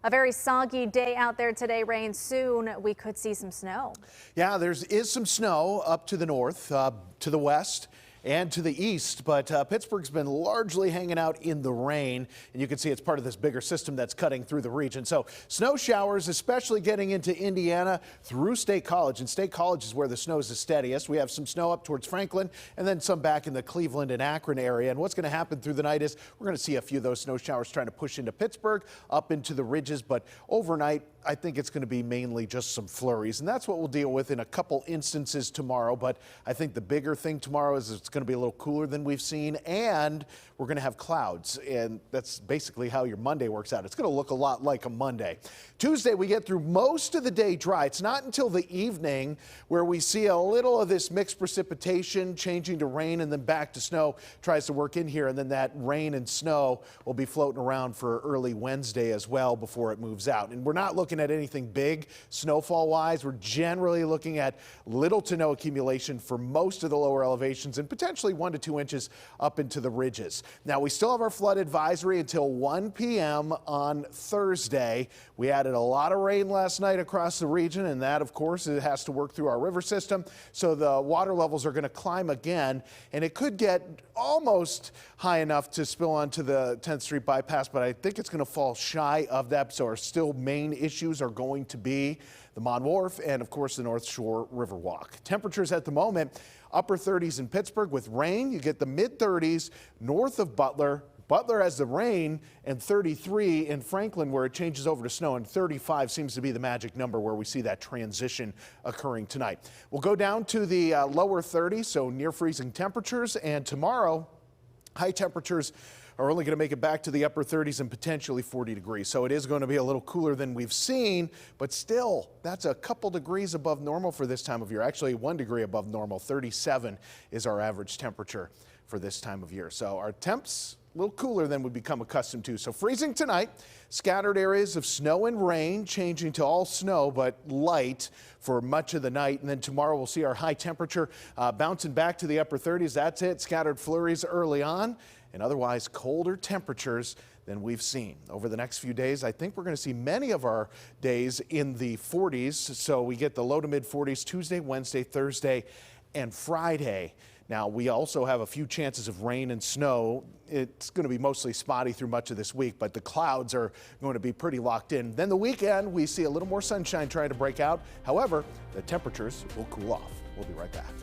A very soggy day out there today. Rain soon. We could see some snow. Yeah, there is some snow up to the north, to the west, and to the east, but Pittsburgh's been largely hanging out in the rain, and you can see it's part of this bigger system that's cutting through the region. So snow showers, especially getting into Indiana through State College, and State College is where the snow is the steadiest. We have some snow up towards Franklin and then some back in the Cleveland and Akron area. And what's going to happen through the night is we're going to see a few of those snow showers trying to push into Pittsburgh, up into the ridges, but overnight I think it's going to be mainly just some flurries, and that's what we'll deal with in a couple instances tomorrow. But I think the bigger thing tomorrow is it's going to be a little cooler than we've seen, and we're going to have clouds, and that's basically how your Monday works out. It's going to look a lot like a Monday. Tuesday, we get through most of the day dry. It's not until the evening where we see a little of this mixed precipitation changing to rain and then back to snow tries to work in here, and then that rain and snow will be floating around for early Wednesday as well before it moves out. And we're not looking at anything big snowfall wise. We're generally looking at little to no accumulation for most of the lower elevations and potentially 1 to 2 inches up into the ridges. Now, we still have our flood advisory until 1 p.m. on Thursday. We added a lot of rain last night across the region, and that, of course, it has to work through our river system. So the water levels are going to climb again, and it could get almost high enough to spill onto the 10th Street bypass, but I think it's going to fall shy of that. So our still main issues are going to be the Mon Wharf and, of course, the North Shore Riverwalk. Temperatures at the moment, upper 30s in Pittsburgh with rain. You get the mid 30s north of Butler. Butler has the rain, and 33 in Franklin where it changes over to snow, and 35 seems to be the magic number where we see that transition occurring tonight. We'll go down to the lower 30s, so near freezing temperatures, and tomorrow high temperatures are only going to make it back to the upper 30s and potentially 40 degrees. So it is going to be a little cooler than we've seen, but still, that's a couple degrees above normal for this time of year. Actually, 1 degree above normal. 37 is our average temperature for this time of year. So our temps a little cooler than we've become accustomed to. So freezing tonight, scattered areas of snow and rain changing to all snow but light for much of the night. And then tomorrow we'll see our high temperature bouncing back to the upper 30s. That's it. Scattered flurries early on, and otherwise colder temperatures than we've seen. Over the next few days, I think we're going to see many of our days in the 40s. So we get the low to mid 40s Tuesday, Wednesday, Thursday, and Friday. Now, we also have a few chances of rain and snow. It's going to be mostly spotty through much of this week, but the clouds are going to be pretty locked in. Then the weekend, we see a little more sunshine trying to break out. However, the temperatures will cool off. We'll be right back.